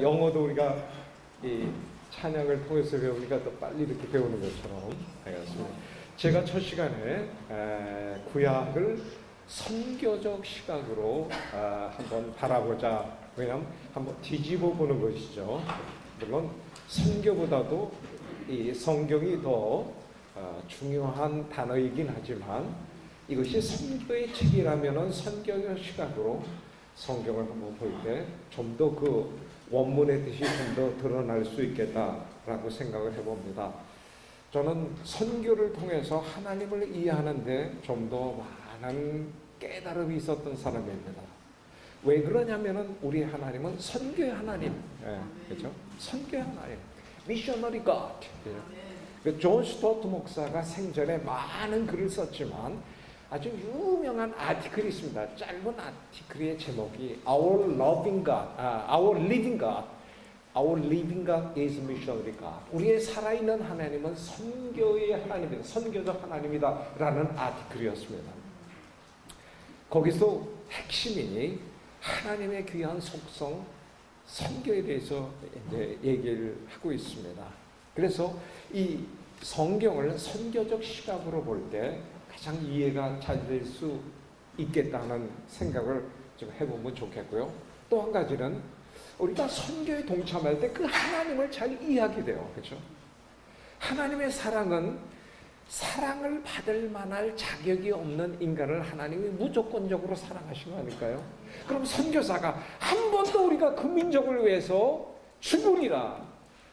영어도 우리가 이 찬양을 통해서 배우니까 더 빨리 이렇게 배우는 것처럼 되었습니다. 제가 첫 시간에 구약을 선교적 시각으로 한번 바라보자. 왜냐하면 한번 뒤집어 보는 것이죠. 물론 선교보다도 이 성경이 더 중요한 단어이긴 하지만 이것이 선교의 책이라면은 선교적 시각으로 성경을 한번 볼 때 좀 더 그 원문의 뜻이 좀 더 드러날 수 있겠다라고 생각을 해봅니다. 저는 선교를 통해서 하나님을 이해하는데 좀 더 많은 깨달음이 있었던 사람입니다. 왜 그러냐면은 우리 하나님은 선교의 하나님, 그렇죠? 선교의 하나님, 미셔너리 갓. 존 스토트 목사가 생전에 많은 글을 썼지만 아주 유명한 아티클이 있습니다. 짧은 아티클의 제목이 Our Loving God, Our Living God, Our Living God is Missionary God. 우리의 살아있는 하나님은 선교의 하나님이다, 선교적 하나님이다 라는 아티클이었습니다. 거기서 핵심이 하나님의 귀한 속성, 선교에 대해서 이제 얘기를 하고 있습니다. 그래서 이 성경을 선교적 시각으로 볼 때 가장 이해가 잘 될 수 있겠다는 생각을 좀 해보면 좋겠고요. 또 한 가지는 우리가 선교에 동참할 때 그 하나님을 잘 이해하게 돼요. 그렇죠? 하나님의 사랑은 사랑을 받을 만할 자격이 없는 인간을 하나님이 무조건적으로 사랑하신 거 아닐까요? 그럼 선교사가 한 번도 우리가 그 민족을 위해서 죽으리라,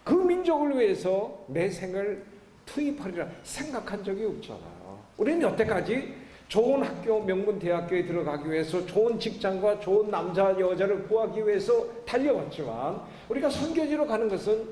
그 민족을 위해서 내 생을 투입하리라 생각한 적이 없잖아요. 우리는 여태까지 좋은 학교, 명문 대학교에 들어가기 위해서 좋은 직장과 좋은 남자, 여자를 구하기 위해서 달려왔지만 우리가 선교지로 가는 것은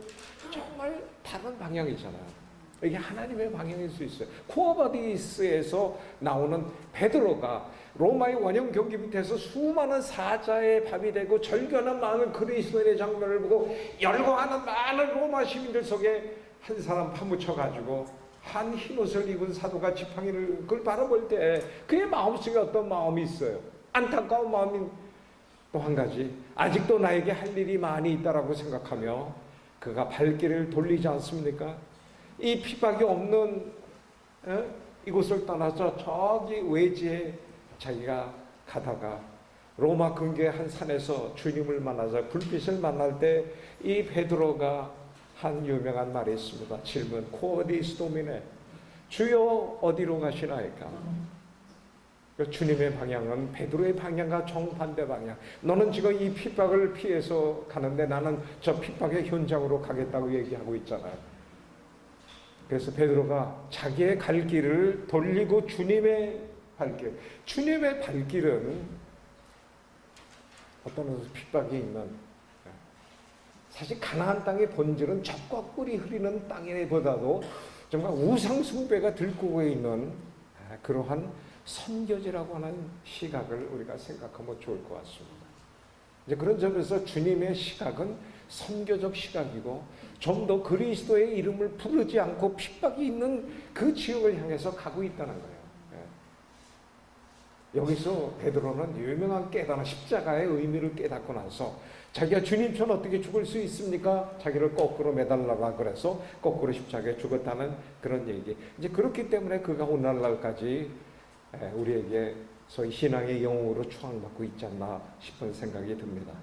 정말 다른 방향이잖아요. 이게 하나님의 방향일 수 있어요. 쿠어바디스에서 나오는 베드로가 로마의 원형 경기 밑에서 수많은 사자의 밥이 되고 절규하는 많은 그리스도인의 장면을 보고 열광하는 많은 로마 시민들 속에 한 사람 파묻혀가지고 한 흰옷을 입은 사도가 지팡이를 그걸 바라볼 때 그의 마음속에 어떤 마음이 있어요. 안타까운 마음이. 또 한 가지, 아직도 나에게 할 일이 많이 있다라고 생각하며 그가 발길을 돌리지 않습니까? 이 핍박이 없는 이곳을 떠나서 저기 외지에 자기가 가다가 로마 근교의 한 산에서 주님을 만나자 불빛을 만날 때 이 베드로가 한 유명한 말이 있습니다. 질문, 코어디스 도미네, 주여 어디로 가시나이까? 주님의 방향은 베드로의 방향과 정반대 방향. 너는 지금 이 핍박을 피해서 가는데 나는 저 핍박의 현장으로 가겠다고 얘기하고 있잖아요. 그래서 베드로가 자기의 갈 길을 돌리고 주님의 발길, 주님의 발길은 어떤 핍박이 있는, 사실 가나안 땅의 본질은 젖과 꿀이 흐르는 땅보다도 정말 우상 숭배가 들고 있는 그러한 선교지라고 하는 시각을 우리가 생각하면 좋을 것 같습니다. 이제 그런 점에서 주님의 시각은 선교적 시각이고 좀 더 그리스도의 이름을 부르지 않고 핍박이 있는 그 지역을 향해서 가고 있다는 거예요. 여기서 베드로는 유명한 깨달음, 십자가의 의미를 깨닫고 나서 자기가 주님처럼 어떻게 죽을 수 있습니까? 자기를 거꾸로 매달라고 그래서 거꾸로 십자가에 죽었다는 그런 얘기. 이제 그렇기 때문에 그가 오늘날까지 우리에게 소위 신앙의 영웅으로 추앙받고 있지 않나 싶은 생각이 듭니다.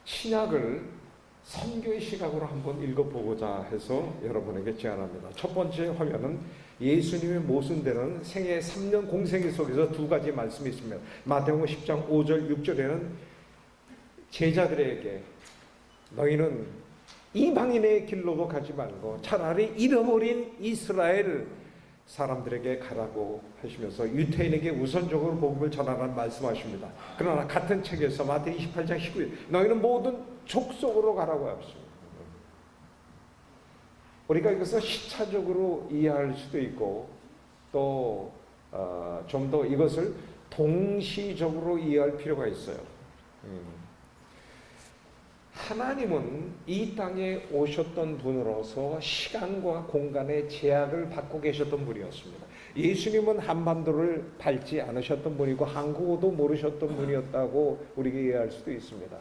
신약을 선교의 시각으로 한번 읽어보고자 해서 여러분에게 제안합니다. 첫 번째 화면은 예수님의 모순되는 생애 3년 공생애 속에서 두 가지 말씀이 있습니다. 마태복음 10장 5절 6절에는 제자들에게 너희는 이방인의 길로도 가지 말고 차라리 잃어버린 이스라엘 사람들에게 가라고 하시면서 유태인에게 우선적으로 복음을 전하라는 말씀하십니다. 그러나 같은 책에서 마태 28장 19절 너희는 모든 족속으로 가라고 하십니다. 우리가 이것을 시차적으로 이해할 수도 있고 또 좀 더 이것을 동시적으로 이해할 필요가 있어요. 하나님은 이 땅에 오셨던 분으로서 시간과 공간의 제약을 받고 계셨던 분이었습니다. 예수님은 한반도를 밟지 않으셨던 분이고 한국어도 모르셨던 분이었다고 우리가 이해할 수도 있습니다.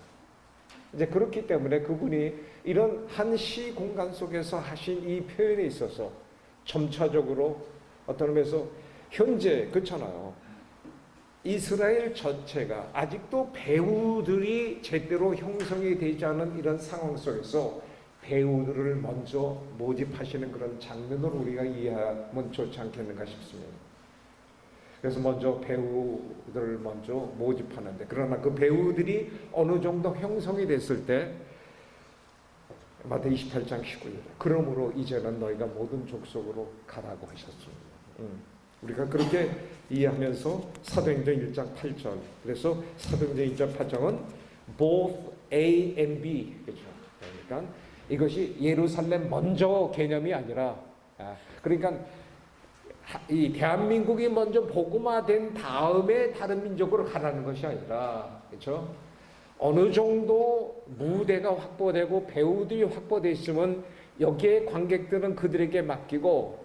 이제 그렇기 때문에 그분이 이런 한 시 공간 속에서 하신 이 표현에 있어서 점차적으로 어떤 의미에서 현재 그렇잖아요. 이스라엘 전체가 아직도 배우들이 제대로 형성이 되지 않은 이런 상황 속에서 배우들을 먼저 모집하시는 그런 장면을 우리가 이해하면 좋지 않겠는가 싶습니다. 그래서 먼저 배우들을 먼저 모집하는데, 그러나 그 배우들이 어느 정도 형성이 됐을 때 마태복음 28장 19절 그러므로 이제는 너희가 모든 족속으로 가라고 하셨습니다. 우리가 그렇게 이해하면서 사도행전 1장 8절, 그래서 사도행전 1장 8절은 both A and B, 그렇죠? 그러니까 이것이 예루살렘 먼저 개념이 아니라, 그러니까 이 대한민국이 먼저 복음화된 다음에 다른 민족으로 가라는 것이 아니라, 그렇죠? 어느 정도 무대가 확보되고 배우들이 확보되어 있으면 여기에 관객들은 그들에게 맡기고,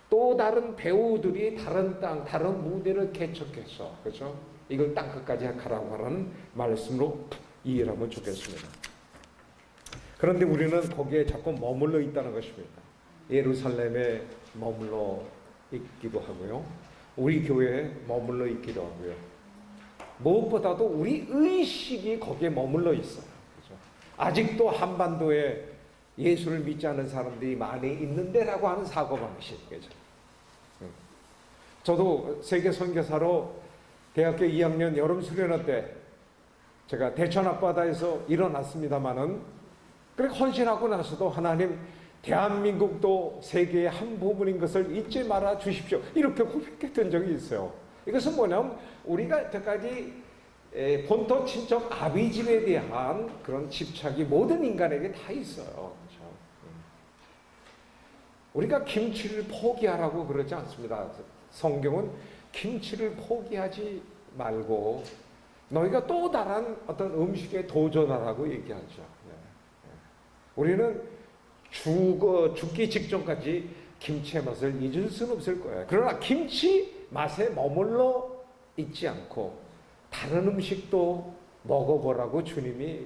또 다른 배우들이 다른 땅, 다른 무대를 개척해서, 그렇죠? 이걸 땅 끝까지 가라고 하는 말씀으로 이해를 하면 좋겠습니다. 그런데 우리는 거기에 자꾸 머물러 있다는 것입니다. 예루살렘에 머물러 있기도 하고요. 우리 교회에 머물러 있기도 하고요. 무엇보다도 우리 의식이 거기에 머물러 있어요. 그렇죠? 아직도 한반도에 예수를 믿지 않는 사람들이 많이 있는데라고 하는 사고방식. 그렇죠? 저도 세계 선교사로 대학교 2학년 여름 수련회 때 제가 대천 앞바다에서 일어났습니다마는, 그렇게 헌신하고 나서도 하나님, 대한민국도 세계의 한 부분인 것을 잊지 말아 주십시오, 이렇게 고백했던 적이 있어요. 이것은 뭐냐면 우리가 여태까지 본토 친척 아비집에 대한 그런 집착이 모든 인간에게 다 있어요. 그렇죠? 우리가 김치를 포기하라고 그러지 않습니다. 성경은 김치를 포기하지 말고 너희가 또 다른 어떤 음식에 도전하라고 얘기하죠. 우리는 죽기 직전까지 김치의 맛을 잊을 수는 없을 거예요. 그러나 김치 맛에 머물러 있지 않고 다른 음식도 먹어보라고 주님이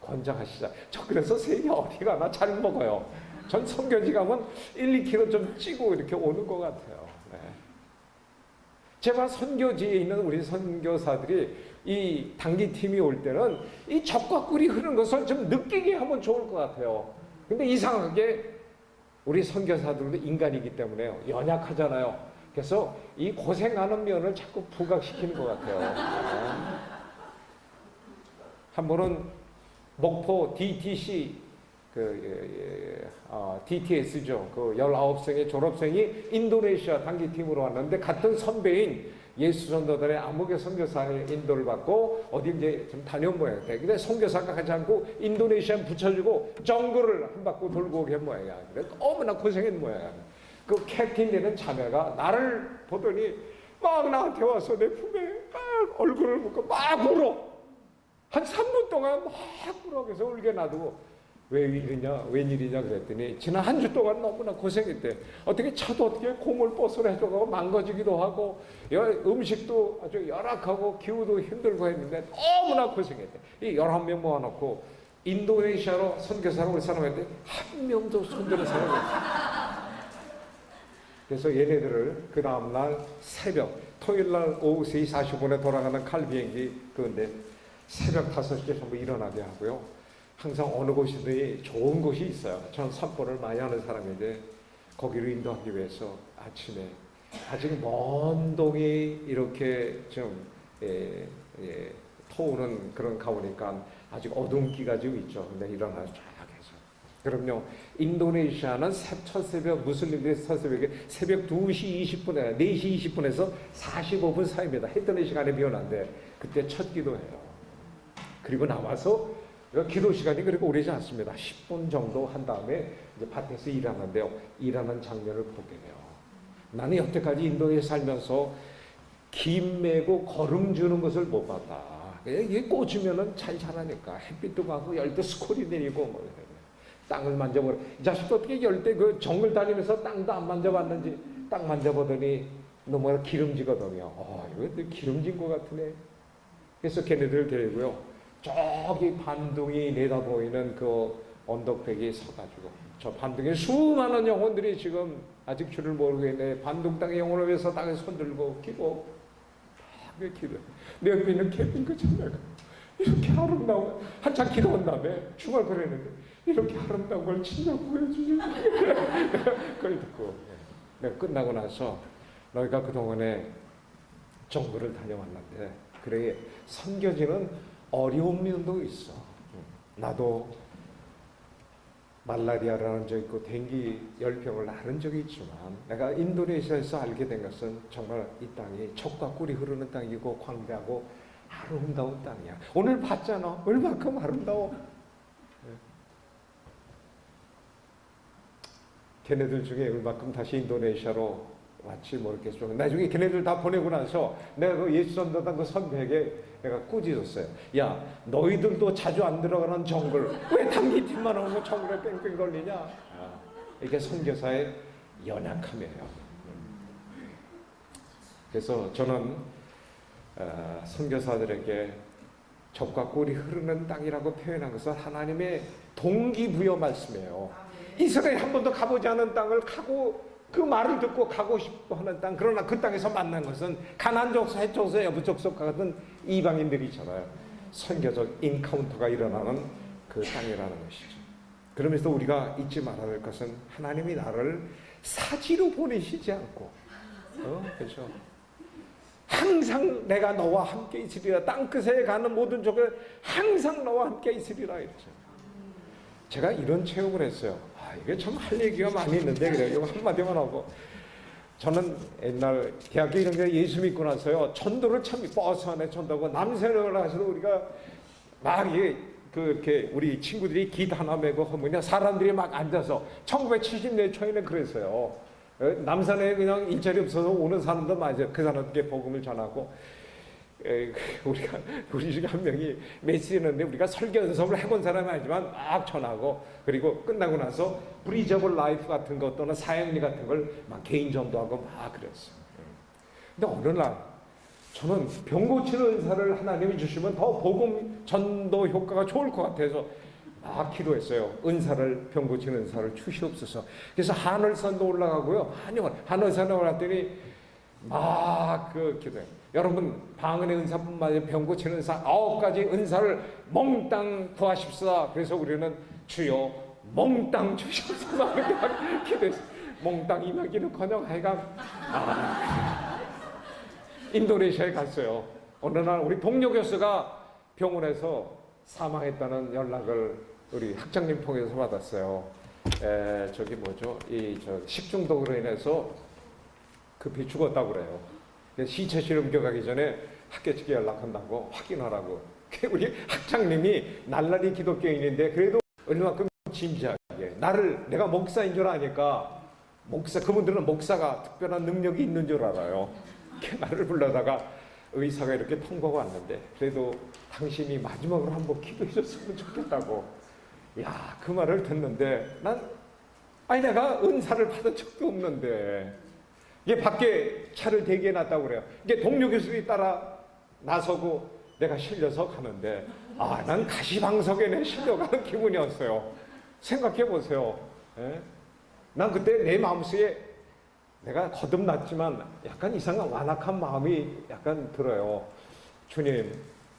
권장하시자. 저 그래서 세계 어디 가나 잘 먹어요. 전 선교지 가면 1, 2kg 좀 찌고 이렇게 오는 것 같아요. 제발 선교지에 있는 우리 선교사들이 이 단기팀이 올 때는 이 젖과 꿀이 흐르는 것을 좀 느끼게 하면 좋을 것 같아요. 근데 이상하게 우리 선교사들도 인간이기 때문에 연약하잖아요. 그래서 이 고생하는 면을 자꾸 부각시키는 것 같아요. 한 번은 목포 DTC DTS죠. 그 19명의 졸업생이 인도네시아 단기팀으로 왔는데, 같은 선배인 예수전도단의 아무개 선교사의 인도를 받고 어디 이제 좀 다녀온 모양이에요. 근데 선교사가 가지 않고 인도네시아 붙여주고 정글을 한 바퀴 돌고 오게 한 모양이야. 그래서 너무나 고생한 모양이야. 그 캡틴 되는 자매가 나를 보더니 막 나한테 와서 내 품에 막 얼굴을 묻고 막 울어. 한 3분 동안 막 울어. 그래서 울게 놔두고 웬일이냐 그랬더니 지난 한 주 동안 너무나 고생했대. 어떻게 차도 어떻게 고물 버스를 해줘가고 망가지기도 하고 음식도 아주 열악하고 기후도 힘들고 했는데 너무나 고생했대. 이 11명 모아놓고 인도네시아로 선교사로 올 사람한테 한 명도 손들은 사람이 없어. 그래서 얘네들을 그 다음날 새벽 토요일날 오후 3시 45분에 돌아가는 칼 비행기, 그런데 새벽 5시에 전부 일어나게 하고요. 항상 어느 곳이든지 좋은 곳이 있어요. 저는 산보를 많이 하는 사람인데 거기로 인도하기 위해서 아침에 아직 먼 동이 이렇게 좀 터오는 그런 가오니까 아직 어둠기가 좀 있죠. 근데 일어나서 쫙 해서. 그럼요, 인도네시아는 첫 새벽, 무슬림들의 첫 새벽에 새벽 2시 20분에 4시 20분에서 45분 사이입니다. 해 뜨는 시간에 비워놨는데 그때 첫 기도해요. 그리고 나와서 기도 시간이 그렇게 오래지 않습니다. 10분 정도 한 다음에 이제 밭에서 일하는데요. 일하는 장면을 보게 돼요. 나는 여태까지 인도에 살면서 김 메고 거름 주는 것을 못 봤다. 이게 꽂으면은 잘 자라니까 햇빛도 가고 열대 스콜이 내리고 뭐 땅을 만져보라. 이 자식도 어떻게 열대 그 정글 다니면서 땅도 안 만져봤는지 땅 만져보더니 너무 기름지거든요. 이거 기름진 것 같으네. 그래서 걔네들을 데리고요. 저기 반둥이 내다보이는 그 언덕백에 서가지고 저 반둥에 수많은 영혼들이 지금 아직 주를 모르고 있네. 반둥 땅의 영혼을 위해서 땅에 손들고 기도 막 기도. 내 옆에 있는 케빈 그 자매가 이렇게 아름다운 한참 기도한 다음에 중얼거리는데 이렇게 아름다운 걸 진짜 보여주지. 그걸 듣고 내가 끝나고 나서 너희가 그동안에 정부를 다녀왔는데 그래 섬겨지는 어려운 면도 있어. 나도 말라리아라는 적 있고 댕기 열병을 앓은 적이 있지만 내가 인도네시아에서 알게 된 것은 정말 이 땅이 젖과 꿀이 흐르는 땅이고 광대하고 아름다운 땅이야. 오늘 봤잖아. 얼마큼 아름다워. 걔네들 중에 얼마큼 다시 인도네시아로 왔지 모르겠어. 나중에 걔네들 다 보내고 나서 내가 그 예수 전도단 그 선배에게 내가 꾸짖었어요. 야, 너희들도 자주 안 들어가는 정글 왜 단기팀만 오고 정글에 뺑뺑 걸리냐? 이게 선교사의 연약함이에요. 그래서 저는 선교사들에게 젖과 꿀이 흐르는 땅이라고 표현한 것은 하나님의 동기부여 말씀이에요. 이스라엘 한 번도 가보지 않은 땅을 가고 그 말을 듣고 가고 싶어 하는 땅, 그러나 그 땅에서 만난 것은 가나안 족속, 헷 족속, 여부 족속 같은 이방인들이잖아요. 선교적 인카운터가 일어나는 그 땅이라는 것이죠. 그러면서 우리가 잊지 말아야 할 것은 하나님이 나를 사지로 보내시지 않고 그렇죠. 항상 내가 너와 함께 있으리라. 땅끝에 가는 모든 족에 항상 너와 함께 있으리라 이랬죠. 제가 이런 체험을 했어요. 이게 참 할 얘기가 많이 있는데 그래요. 이거 한마디만 하고 저는 옛날 대학교 1학년 예수 믿고 나서요 전도를 참 버스 안에 전도하고 남새를 하셔도 우리가 막 이렇게 우리 친구들이 깃 하나 메고 하면 사람들이 막 앉아서 1970년 초에는 그랬어요. 남산에 그냥 일자리 없어서 오는 사람도 맞아요. 그 사람들께 복음을 전하고 우리 중에 한 명이 메시지는데 우리가 설교 연습을 해본 사람이 아니지만 막 전하고 그리고 끝나고 나서 브리즈 오브 라이프 같은 것 또는 사형리 같은 걸 막 개인 전도하고 막 그랬어요. 근데 어느 날 저는 병 고치는 은사를 하나님이 주시면 더 복음 전도 효과가 좋을 것 같아서 막 기도했어요. 은사를 병 고치는 은사를 주시옵소서. 그래서 하늘산도 올라가고요. 하늘산에 올랐더니 막 그 기도해요. 여러분 방언의 은사뿐만 아니라 병 고치는 은사 9가지 은사를 몽땅 구하십시다. 그래서 우리는 주여 몽땅 주시옵소서 이렇게 기도했어요. 몽땅 임하기는커녕 하여간 인도네시아에 갔어요. 어느 날 우리 동료 교수가 병원에서 사망했다는 연락을 우리 학장님 통해서 받았어요. 저기 뭐죠? 식중독으로 인해서 급히 죽었다고 그래요. 시체 실험교 가기 전에 학교 측에 연락한다고 확인하라고. 우리 학장님이 날라리 기독교인인데 그래도 얼마큼 진지하게 내가 목사인 줄 아니까 그분들은 목사가 특별한 능력이 있는 줄 알아요. 나를 불러다가 의사가 이렇게 통보가 왔는데 그래도 당신이 마지막으로 한번 기도해 줬으면 좋겠다고. 야, 그 말을 듣는데 내가 은사를 받은 적도 없는데 이게 밖에 차를 대기해 놨다고 그래요. 이게 동료 교수들이 따라 나서고 내가 실려서 가는데 난 가시방석에 실려가는 기분이었어요. 생각해 보세요. 난 그때 내 마음속에 내가 거듭났지만 약간 이상한 완악한 마음이 약간 들어요. 주님,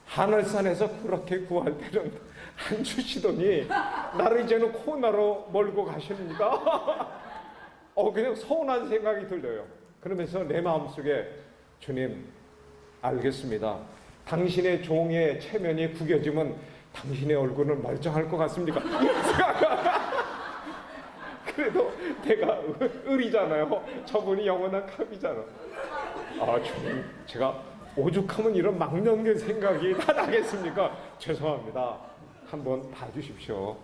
하늘산에서 그렇게 구할 때는 안 주시더니 나를 이제는 코로나로 몰고 가십니다. 그냥 서운한 생각이 들려요. 그러면서 내 마음속에 주님, 알겠습니다. 당신의 종의 체면이 구겨지면 당신의 얼굴은 멀쩡할 것 같습니까? 그래도 내가 을이잖아요. 저분이 영원한 갑이잖아. 주님, 제가 오죽하면 이런 망령된 생각이 다 나겠습니까? 죄송합니다. 한번 봐주십시오.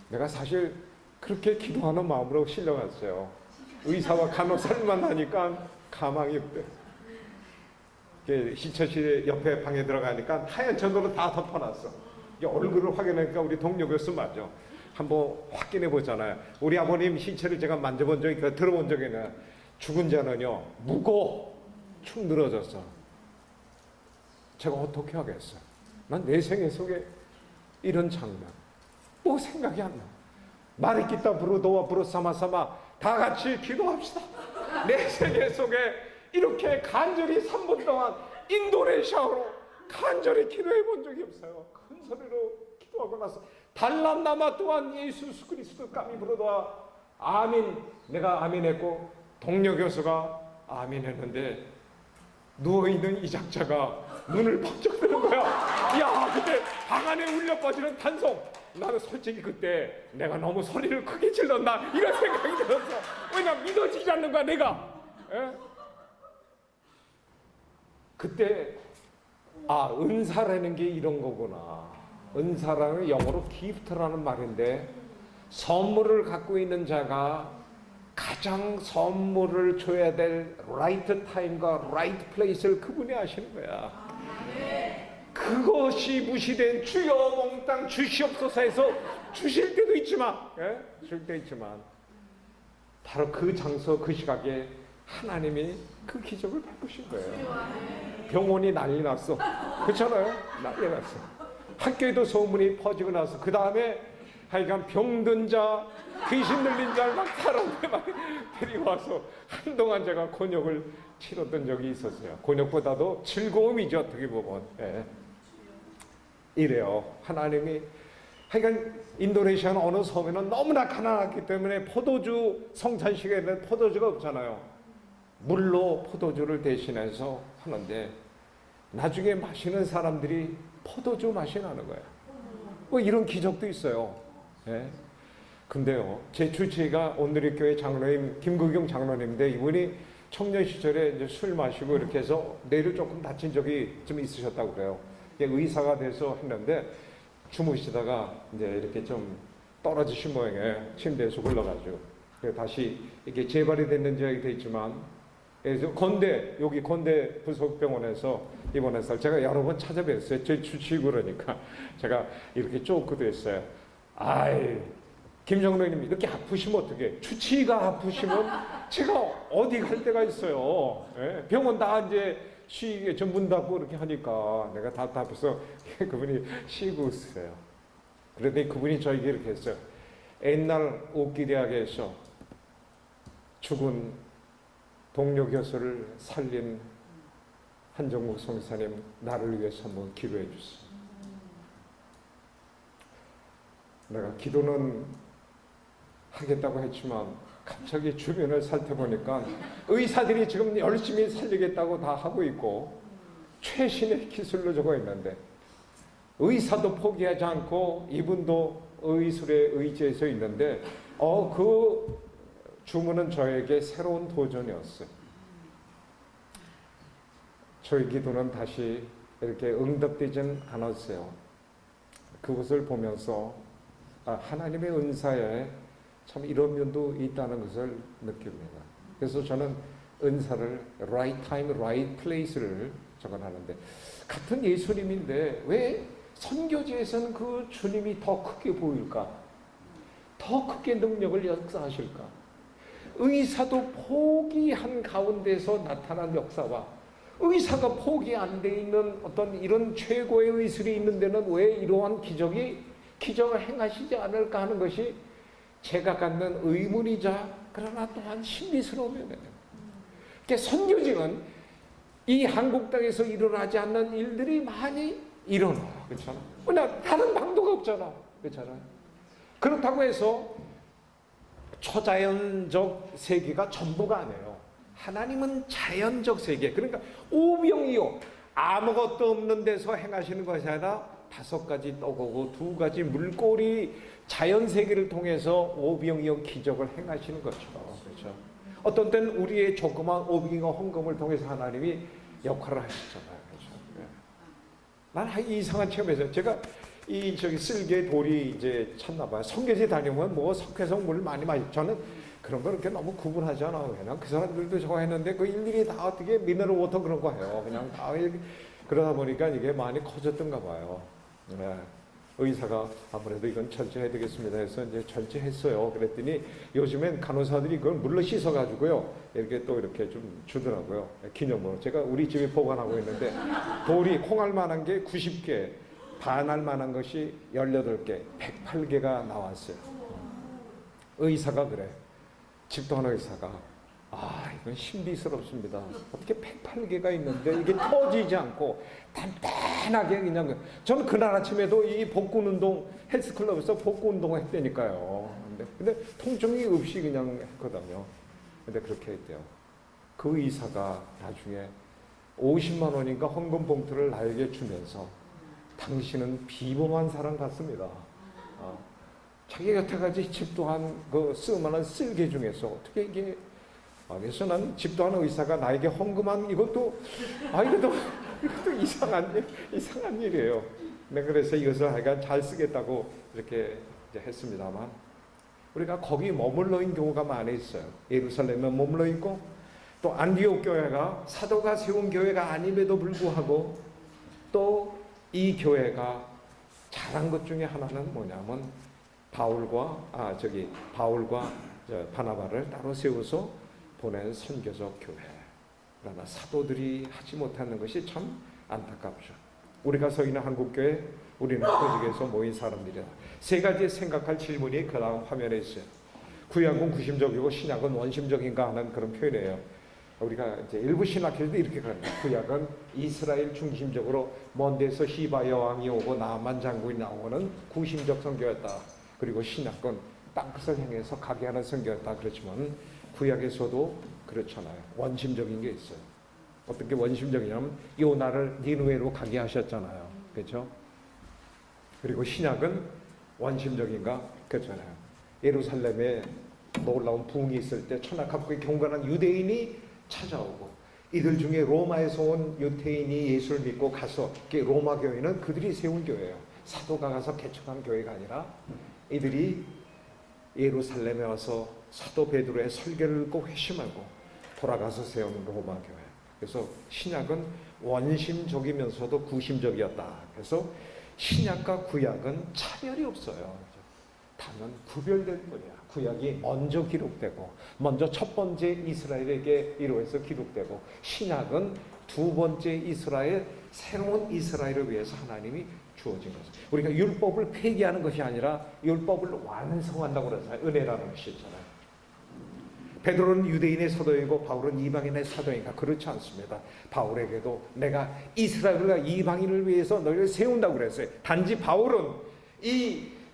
내가 사실 그렇게 기도하는 마음으로 실려갔어요. 의사와 간호사를 만나니까 가망이 없대. 시처실 옆에 방에 들어가니까 하얀 천으로 다 덮어놨어. 얼굴을 확인하니까 우리 동료 교수 맞아. 한번 확인해 보잖아요. 우리 아버님 시체를 제가 만져본 적이 들어본 적이 있나요? 죽은 자는요 무거 축 늘어졌어. 제가 어떻게 하겠어요? 난 내 생애 속에 이런 장면. 뭐 생각이 안 나. 마리키타 브루도와 브루사마사마 다 같이 기도합시다. 내 세계 속에 이렇게 간절히 3분 동안 인도네시아어로 간절히 기도해 본 적이 없어요. 큰 소리로 기도하고 나서 달람나마 또한 예수 그리스도 까미 브루도와 아민, 내가 아민 했고 동료 교수가 아민 했는데 누워있는 이작자가 눈을 번쩍 뜨는 거야. 야, 그때 방 안에 울려 퍼지는 탄성. 나는 솔직히 그때 내가 너무 소리를 크게 질렀나 이런 생각이 들었어. 왜냐면 믿어지지 않는 거야 내가. 에? 그때 은사라는 게 이런 거구나. 은사라는 영어로 gift라는 말인데 선물을 갖고 있는 자가 가장 선물을 줘야 될 right time과 right place를 그분이 아시는 거야. 그것이 무시된 주여 몽땅 주시옵소서 해서 주실 때도 있지만, 줄 때 있지만 바로 그 장소 그 시각에 하나님이 그 기적을 베푸신 거예요. 병원이 난리 났어. 그렇잖아요? 난리 났어. 학교에도 소문이 퍼지고 나서 그 다음에 하여간 병든 자, 귀신 들린 자를 막 사람들 막 데려와서 한동안 제가 곤욕을 치렀던 적이 있었어요. 곤욕보다도 즐거움이죠, 어떻게 보면. 예. 이래요. 하나님이 하여간 인도네시아는 어느 섬에는 너무나 가난하기 때문에 포도주 성찬식에는 포도주가 없잖아요. 물로 포도주를 대신해서 하는데 나중에 마시는 사람들이 포도주 맛이 나는 거예요. 뭐 이런 기적도 있어요. 예. 근데요, 제 주치의가 온누리교회 장로님 김국용 장로님인데 이분이 청년 시절에 이제 술 마시고 이렇게 해서 뇌를 조금 다친 적이 좀 있으셨다고 그래요. 의사가 돼서 했는데 주무시다가 이제 이렇게 좀 떨어지신 모양에 침대에서 굴러가지고 다시 이렇게 재발이 됐는지 알게 돼 있지만 그래서 여기 건대 부속병원에서 입원해서 제가 여러 번 찾아뵀어요. 제 주치의 그러니까 제가 이렇게 쫓기도 했어요. 아이, 김정로님 이렇게 아프시면 어떡해. 주치의가 아프시면 제가 어디 갈 데가 있어요. 예? 병원 다 이제 쉬게 문 닫고 이렇게 하니까 내가 답답해서 그분이 쉬고 있어요. 그런데 그분이 저에게 이렇게 했어요. 옛날 옥기대학에서 죽은 동료 교수를 살린 한정국 성사님 나를 위해서 한번 기도해 주세요. 내가 기도는 하겠다고 했지만 갑자기 주변을 살펴보니까 의사들이 지금 열심히 살리겠다고 다 하고 있고 최신의 기술로 저거 있는데 의사도 포기하지 않고 이분도 의술에 의지해서 있는데 그 주문은 저에게 새로운 도전이었어요. 저희 기도는 다시 이렇게 응답되진 않았어요. 그것을 보면서 하나님의 은사에 참 이런 면도 있다는 것을 느낍니다. 그래서 저는 은사를 right time, right place를 적어놨는데 같은 예수님인데 왜 선교지에서는 그 주님이 더 크게 보일까? 더 크게 능력을 역사하실까? 의사도 포기한 가운데서 나타난 역사와 의사가 포기 안 돼 있는 어떤 이런 최고의 의술이 있는 데는 왜 이러한 기적을 행하시지 않을까 하는 것이 제가 갖는 의문이자 그러나 또한 신비스러운 면이에요. 그러니까 선교지는 이 한국 땅에서 일어나지 않는 일들이 많이 일어나요. 그렇잖아. 왜냐 다른 방도가 없잖아. 그렇잖아요. 그렇다고 해서 초자연적 세계가 전부가 아니에요. 하나님은 자연적 세계, 그러니까 오병이어 아무것도 없는 데서 행하시는 것이 아니라 5가지 떡하고 2가지 물고리 자연 세계를 통해서 오병이어 기적을 행하시는 거죠. 그렇죠. 어떤 때는 우리의 조그만 오병이어 헌금을 통해서 하나님이 역할을 하시잖아요. 그렇죠. 네. 난 이상한 체험에서 제가 쓸개 돌이 이제 찼나 봐요. 성교지 다니면 뭐 석회성 물 많이 저는 그런 거 그렇게 너무 구분하지 않아요. 그냥 그 사람들도 저거 했는데 그 일일이 다 어떻게 미네랄 워터 그런 거 해요. 그냥 다 그러다 보니까 이게 많이 커졌던가 봐요. 네. 의사가 아무래도 이건 철저해야 되겠습니다 해서 이제 철저했어요. 그랬더니 요즘엔 간호사들이 그걸 물로 씻어가지고요. 이렇게 또 이렇게 좀 주더라고요. 기념으로. 제가 우리 집에 보관하고 있는데 돌이 콩알만한 게 90개, 반할 만한 것이 18개, 108개가 나왔어요. 의사가 그래. 집도하는 의사가. 이건 신비스럽습니다. 어떻게 108개가 있는데 이게 터지지 않고 단단하게 그냥. 저는 그날 아침에도 이 복근 운동, 헬스클럽에서 복근 운동을 했다니까요. 근데 통증이 없이 그냥 했거든요. 근데 그렇게 했대요. 그 의사가 나중에 50만 원인가 헌금 봉투를 나에게 주면서 당신은 비범한 사람 같습니다. 자기 여태까지 집도한 그 쓸만한 쓸개 중에서 어떻게 이게 그래서 난 집도하는 의사가 나에게 헌금한 이것도 이상한 일이에요. 네, 그래서 이것을 하여간 잘 쓰겠다고 이렇게 이제 했습니다만 우리가 거기 머물러 있는 경우가 많이 있어요. 예루살렘에 머물러 있고 또 안디옥 교회가 사도가 세운 교회가 아님에도 불구하고 또 이 교회가 잘한 것 중에 하나는 뭐냐면 바울과 바나바를 따로 세워서 보낸 선교적 교회. 그러나 사도들이 하지 못하는 것이 참 안타깝죠. 우리가 서 있는 한국교회, 우리는 조직에서 모인 사람들이다. 세 가지 생각할 질문이 그 다음 화면에 있어요. 구약은 구심적이고 신약은 원심적인가 하는 그런 표현이에요. 우리가 이제 일부 신학교에도 이렇게 가는데 구약은 이스라엘 중심적으로 먼 데서 시바 여왕이 오고 나만 장군이 나오는 구심적 선교였다. 그리고 신약은 땅끝을 향해서 가게 하는 선교였다. 그렇지만 구약에서도 그렇잖아요. 원심적인 게 있어요. 어떻게 원심적이냐면 요나를 니느웨로 가게 하셨잖아요. 그렇죠? 그리고 신약은 원심적인가? 그렇잖아요. 예루살렘에 놀라운 부흥이 있을 때 천하갑국의 경건한 유대인이 찾아오고 이들 중에 로마에서 온 유태인이 예수를 믿고 가서 로마 교회는 그들이 세운 교회예요. 사도가 가서 개척한 교회가 아니라 이들이 예루살렘에 와서 사도 베드로의 설교를 듣고 회심하고 돌아가서 세운 로마 교회. 그래서 신약은 원심적이면서도 구심적이었다. 그래서 신약과 구약은 차별이 없어요. 다만 구별될 뿐이야. 구약이 먼저 기록되고 먼저 첫 번째 이스라엘에게 이루어서 기록되고 신약은 두 번째 이스라엘, 새로운 이스라엘을 위해서 하나님이 주어진 것이죠. 우리가 율법을 폐기하는 것이 아니라 율법을 완성한다고 그래서 은혜라는 것이 있잖아요. 베드로는 유대인의 사도이고 바울은 이방인의 사도이니까 그렇지 않습니다. 바울에게도 내가 이스라엘과 이방인을 위해서 너희를 세운다고 그랬어요. 단지 바울은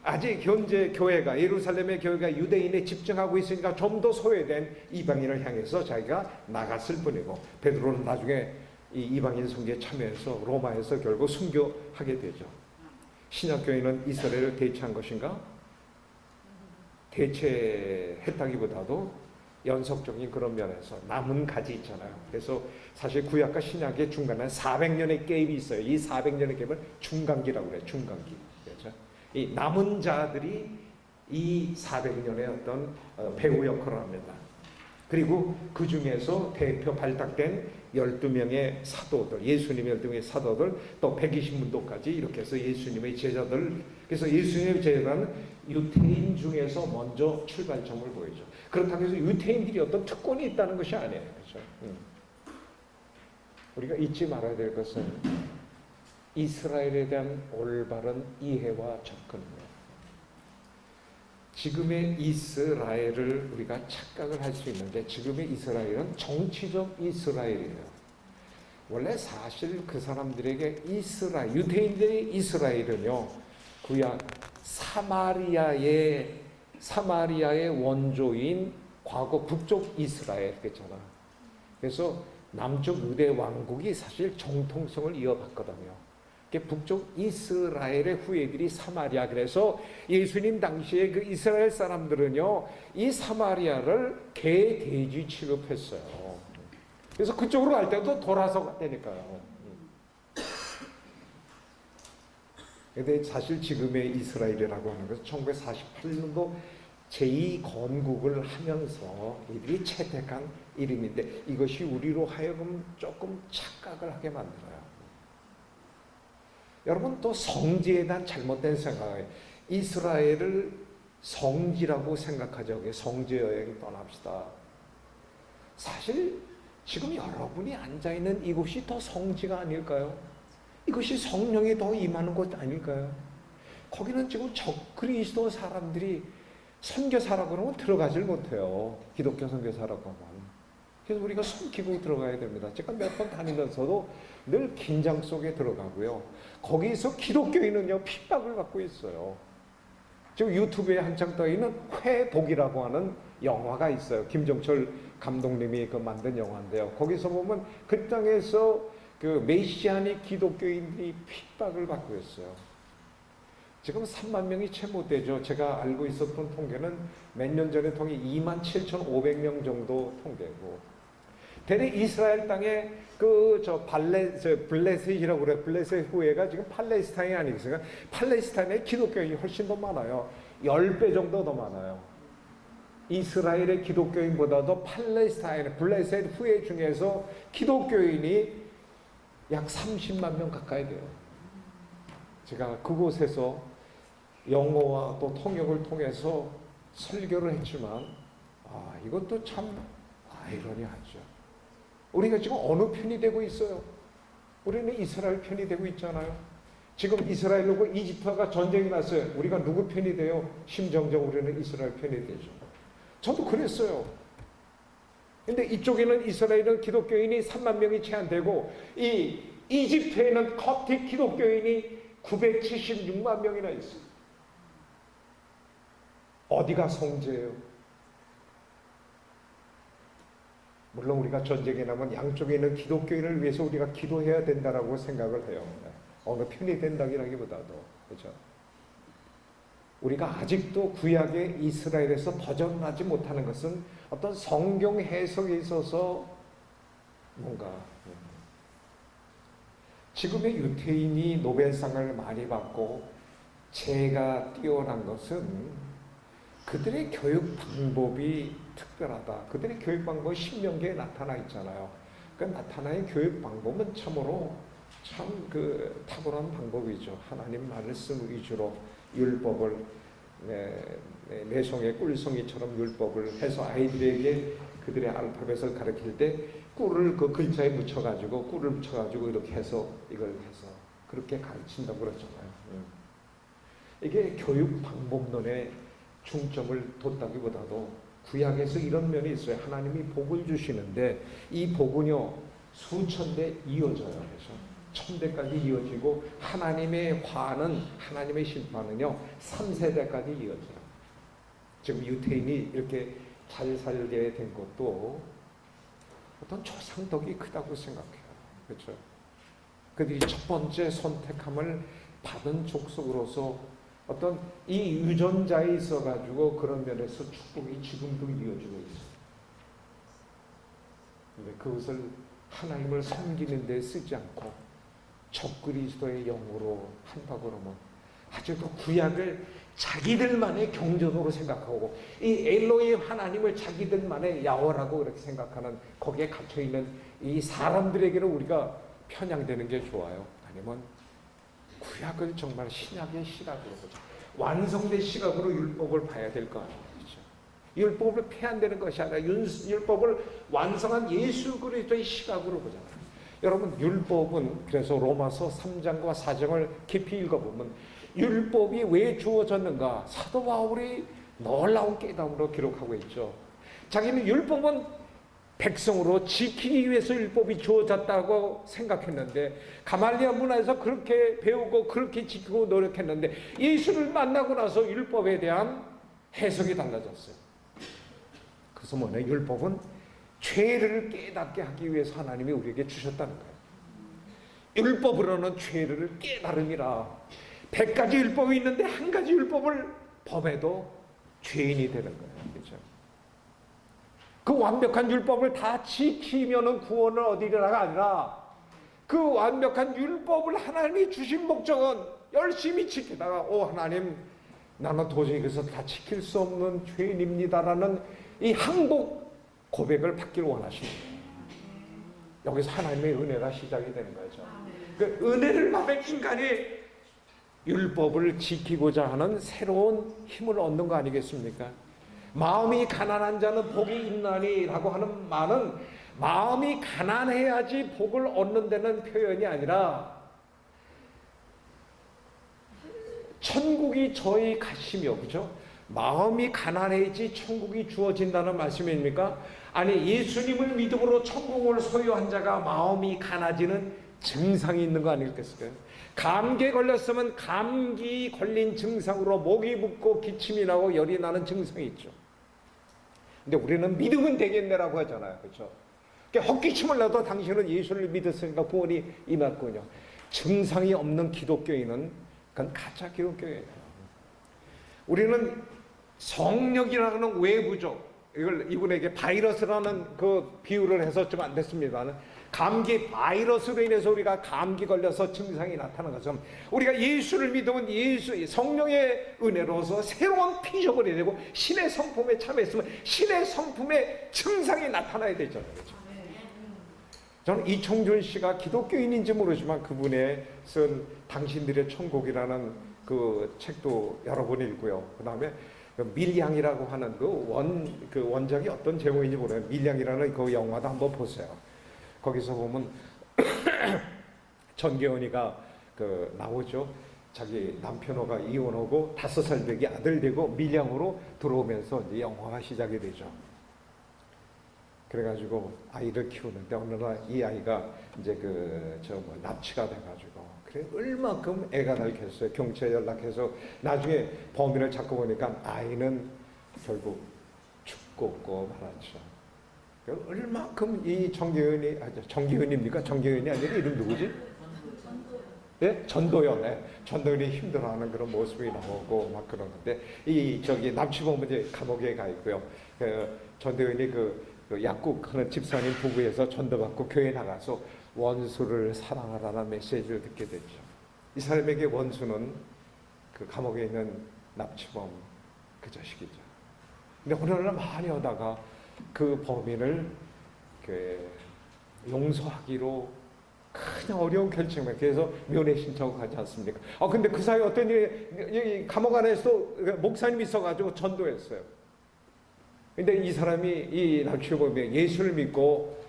아직 현재 교회가 예루살렘의 교회가 유대인에 집중하고 있으니까 좀 더 소외된 이방인을 향해서 자기가 나갔을 뿐이고 베드로는 나중에 이 이방인 선교에 참여해서 로마에서 결국 순교하게 되죠. 신약교회는 이스라엘을 대체한 것인가? 대체했다기보다도 연속적인 그런 면에서 남은 가지 있잖아요. 그래서 사실 구약과 신약의 중간에 400년의 갭이 있어요. 이 400년의 갭을 중간기라고 그래요. 중간기. 그렇죠? 이 남은 자들이 이 400년의 어떤 배후 역할을 합니다. 그리고 그 중에서 대표 발탁된 12명의 사도들, 예수님의 12명의 사도들, 또 120문도까지 이렇게 해서 예수님의 제자들, 그래서 예수님의 제자는 유태인 중에서 먼저 출발점을 보이죠. 그렇다고 해서 유태인들이 어떤 특권이 있다는 것이 아니에요. 그렇죠? 우리가 잊지 말아야 될 것은 이스라엘에 대한 올바른 이해와 접근입니다. 지금의 이스라엘을 우리가 착각을 할 수 있는데 지금의 이스라엘은 정치적 이스라엘이에요. 원래 사실 그 사람들에게 유대인들의 이스라엘은요, 구약 사마리아의 원조인 과거 북쪽 이스라엘 그랬잖아. 그래서 남쪽 유대 왕국이 사실 정통성을 이어갔거든요. 북쪽 이스라엘의 후예들이 사마리아. 그래서 예수님 당시에 그 이스라엘 사람들은요, 이 사마리아를 개, 돼지 취급했어요. 그래서 그쪽으로 갈 때도 돌아서 갔다니까요. 근데 사실 지금의 이스라엘이라고 하는 것은 1948년도 제2건국을 하면서 이들이 채택한 이름인데 이것이 우리로 하여금 조금 착각을 하게 만들어요. 여러분 또 성지에 대한 잘못된 생각이에요. 이스라엘을 성지라고 생각하죠. 성지 여행 떠납시다. 사실 지금 여러분이 앉아있는 이곳이 더 성지가 아닐까요? 이것이 성령이 더 임하는 것 아닐까요? 거기는 지금 적그리스도 사람들이 선교사라고 그러면 들어가질 못해요. 기독교 선교사라고 하면. 그래서 우리가 숨기고 들어가야 됩니다. 제가 몇 번 다니면서도 늘 긴장 속에 들어가고요. 거기서 기독교인은요, 핍박을 받고 있어요. 지금 유튜브에 한창 떠 있는 회복이라고 하는 영화가 있어요. 김종철 감독님이 만든 영화인데요. 거기서 보면 그 땅에서 그 메시아닉 기독교인들이 핍박을 받고 있어요. 지금 3만 명이 채 못 되죠. 제가 알고 있었던 통계는 몇 년 전에 통계 27,500명 정도 통계고, 대략 이스라엘 땅에 블레셋이라고 그래요. 블레셋 후예가 지금 팔레스타인이 아니겠습니까? 팔레스타인에 기독교인이 훨씬 더 많아요. 10배 정도 더 많아요. 이스라엘의 기독교인보다도 팔레스타인, 블레셋 후예 중에서 기독교인이 약 30만 명 가까이 돼요. 제가 그곳에서 영어와 또 통역을 통해서 설교를 했지만, 이것도 참 아이러니하죠. 우리가 지금 어느 편이 되고 있어요? 우리는 이스라엘 편이 되고 있잖아요. 지금 이스라엘하고 이집트가 전쟁이 났어요. 우리가 누구 편이 돼요? 심정적 우리는 이스라엘 편이 되죠. 저도 그랬어요. 근데 이쪽에는 이스라엘은 기독교인이 3만 명이 채 안 되고, 이 이집트에는 kop틱 기독교인이 976만 명이나 있어요. 어디가 성지예요? 물론 우리가 전쟁에 나면 양쪽에 있는 기독교인을 위해서 우리가 기도해야 된다라고 생각을 해요. 어느 편이 된다기보다도, 그렇죠? 우리가 아직도 구약의 이스라엘에서 벗어나지 못하는 것은 어떤 성경 해석에 있어서 뭔가, 지금의 유태인이 노벨상을 많이 받고 재가 뛰어난 것은 그들의 교육 방법이 특별하다. 그들의 교육 방법이 신명기에 나타나 있잖아요. 그 나타나의 교육 방법은 참으로 참 탁월한 방법이죠. 하나님 말씀 위주로 율법을 매송의 꿀송이처럼 율법을 해서 아이들에게 그들의 알파벳을 가르칠 때 꿀을 그 글자에 묻혀가지고 꿀을 묻혀가지고 이렇게 해서 이걸 해서 그렇게 가르친다고 그러잖아요. 이게 교육 방법론에 중점을 뒀다기보다도 구약에서 이런 면이 있어요. 하나님이 복을 주시는데 이 복은요 수천 대 이어져요. 그래서 1000대까지 이어지고 하나님의 화는, 하나님의 심판은요 3세대까지 이어져요. 지금 유태인이 이렇게 잘 살게 된 것도 어떤 조상덕이 크다고 생각해요. 그렇죠? 그들이 첫 번째 선택함을 받은 족속으로서 어떤 이 유전자에 있어가지고 그런 면에서 축복이 지금도 이어지고 있어요. 근데 그것을 하나님을 섬기는 데 쓰지 않고 적그리스도의 영으로 한다고 그러면 아직도 구약을 자기들만의 경전으로 생각하고 이 엘로힘 하나님을 자기들만의 야훼라고 그렇게 생각하는 거기에 갇혀있는 이 사람들에게는 우리가 편향되는 게 좋아요. 아니면 구약을 정말 신약의 시각으로 보자. 완성된 시각으로 율법을 봐야 될 거 아니에요. 그렇죠? 율법을 폐한되는 것이 아니라 율법을 완성한 예수 그리스도의 시각으로 보잖아요. 여러분 율법은 그래서 로마서 3장과 4장을 깊이 읽어보면 율법이 왜 주어졌는가 사도 바울이 놀라운 깨달음으로 기록하고 있죠. 자기는 율법은 백성으로 지키기 위해서 율법이 주어졌다고 생각했는데 가말리아 문화에서 그렇게 배우고 그렇게 지키고 노력했는데 예수를 만나고 나서 율법에 대한 해석이 달라졌어요. 그래서 뭐냐, 율법은 죄를 깨닫게 하기 위해서 하나님이 우리에게 주셨다는 거예요. 율법으로는 죄를 깨달음이라. 100가지 율법이 있는데 한 가지 율법을 범해도 죄인이 되는 거예요. 그렇죠? 그 완벽한 율법을 다 지키면은 구원을 얻으리라가 아니라 그 완벽한 율법을 하나님이 주신 목적은 열심히 지키다가 하나님 나는 도저히 그래서 다 지킬 수 없는 죄인입니다라는 이 항복 고백을 받기를 원하십니다. 여기서 하나님의 은혜가 시작이 되는 거죠. 그 은혜를 받은 인간이 율법을 지키고자 하는 새로운 힘을 얻는 거 아니겠습니까? 마음이 가난한 자는 복이 있나니 라고 하는 말은 마음이 가난해야지 복을 얻는 데는 표현이 아니라 천국이 저희 가시며, 그죠? 마음이 가난해지 천국이 주어진다는 말씀입니까? 아니, 예수님을 믿음으로 천국을 소유한 자가 마음이 가나지는 증상이 있는 거 아니겠어요? 감기에 걸렸으면 감기 걸린 증상으로 목이 붓고 기침이 나고 열이 나는 증상이 있죠. 근데 우리는 믿으면 되겠네라고 하잖아요. 그렇죠? 그러니까 헛기침을 나도 당신은 예수를 믿었으니까 구원이 임했군요. 증상이 없는 기독교인은 그건 가짜 기독교예요. 우리는 성령이라는 외부적, 이걸 이분에게 바이러스라는 그 비유를 해서 좀 안 됐습니다만, 감기 바이러스로 인해서 우리가 감기 걸려서 증상이 나타나는 것처럼 우리가 예수를 믿으면 예수 성령의 은혜로서 새로운 피조물이 되고 신의 성품에 참여했으면 신의 성품의 증상이 나타나야 되잖아요. 그렇죠? 저는 이청준 씨가 기독교인인지 모르지만 그분의 쓴 당신들의 천국이라는 그 책도 여러 번 읽고요. 그 다음에 밀양이라고 하는 그 원작이 어떤 제목인지 모르겠어요. 밀양이라는 그 영화도 한번 보세요. 거기서 보면 전계원이가 그 나오죠. 자기 남편호가 이혼하고 5살 되기 아들 되고 밀양으로 들어오면서 이제 영화가 시작이 되죠. 그래가지고 아이를 키우는데 어느 날 이 아이가 이제 납치가 돼가지고 그래 얼마큼 애가 닳겠어요. 경찰에 연락해서 나중에 범인을 잡고 보니까 아이는 결국 죽고 없고 말았죠. 얼마큼 이 정기훈입니까? 정기훈이 아니라 이름 누구지? 예? 전도연. 전도연이 힘들어하는 그런 모습이 나오고 막 그러는데 납치범은 이제 감옥에 가 있고요. 전도연이 약국하는 집사님 부부에서 전도받고 교회 나가서 원수를 사랑하라는 메시지를 듣게 됐죠. 이 사람에게 원수는 그 감옥에 있는 납치범 그 자식이죠. 근데 어느 날 많이 하다가 그 범인을 용서하기로 그냥 어려운 결정을 그래서 면회 신청을 하지 않습니까? 근데 그 사이에 어떤 일이 감옥 안에서 목사님이 있어가지고 전도했어요. 근데 이 사람이 이 납치범이 예수를 믿고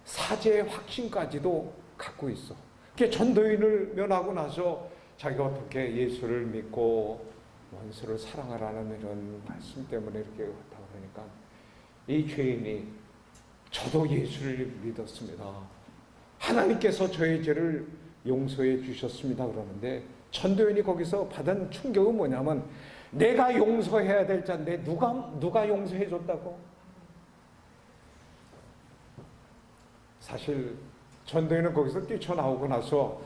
사죄의 확신까지도 갖고 있어. 그 전도인을 면하고 나서 자기가 어떻게 예수를 믿고 원수를 사랑하라는 이런 말씀 때문에 이렇게 왔다 그러니까 이 죄인이 저도 예수를 믿었습니다. 하나님께서 저의 죄를 용서해 주셨습니다. 그러는데 전도연이 거기서 받은 충격은 뭐냐면 내가 용서해야 될 자인데 누가 용서해 줬다고? 사실 전도연은 거기서 뛰쳐나오고 나서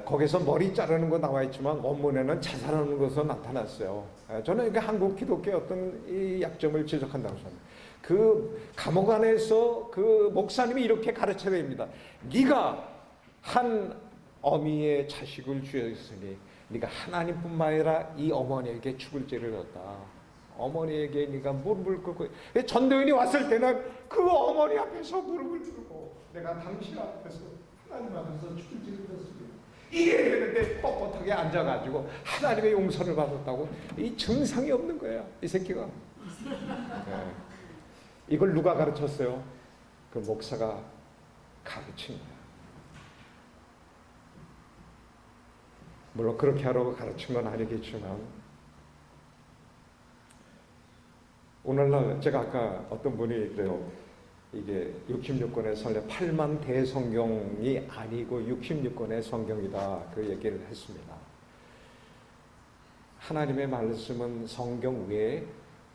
거기서 머리 자르는 거 나와 있지만 원문에는 자살하는 것으로 나타났어요. 저는 이게 한국 기독교의 어떤 이 약점을 지적한다고 생각합니다. 그 감옥 안에서 그 목사님이 이렇게 가르쳐야 됩니다. 네가 한 어미의 자식을 주었으니 네가 하나님뿐만 아니라 이 어머니에게 죽을 죄를 졌다. 어머니에게 네가 무릎을 꿇고 전도연이 왔을 때는 그 어머니 앞에서 무릎을 꿇고 내가 당신 앞에서 하나님 앞에서 죽을 죄를 졌습니다. 이게 되는데 뻣뻣하게 앉아가지고 하나님의 용서를 받았다고 이 증상이 없는 거예요. 이 새끼가. 네. 이걸 누가 가르쳤어요? 그 목사가 가르친 거예요. 물론 그렇게 하라고 가르친 건 아니겠지만 오늘날 제가 아까 어떤 분이 그래요. 이게 66권의 성경 8만 대성경이 아니고 66권의 성경이다 그 얘기를 했습니다. 하나님의 말씀은 성경 외에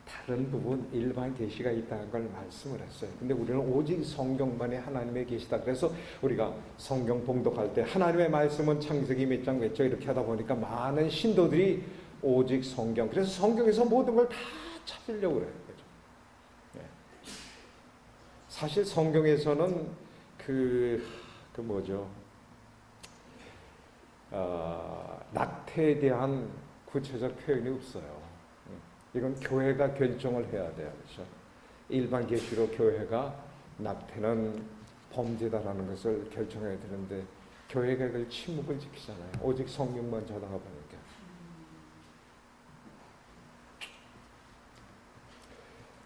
다른 부분 일반 계시가 있다는 걸 말씀을 했어요. 근데 우리는 오직 성경만이 하나님의 계시다. 그래서 우리가 성경 봉독할 때 하나님의 말씀은 창세기 몇 장 몇 장 이렇게 하다 보니까 많은 신도들이 오직 성경. 그래서 성경에서 모든 걸 다 찾으려고 그래요. 그렇죠? 네. 사실 성경에서는 낙태에 대한 구체적 표현이 없어요. 이건 교회가 결정을 해야 돼요. 그렇죠? 일반 계시로 교회가 낙태는 범죄다라는 것을 결정해야 되는데 교회가 그걸 침묵을 지키잖아요. 오직 성경만 전하다 보니까.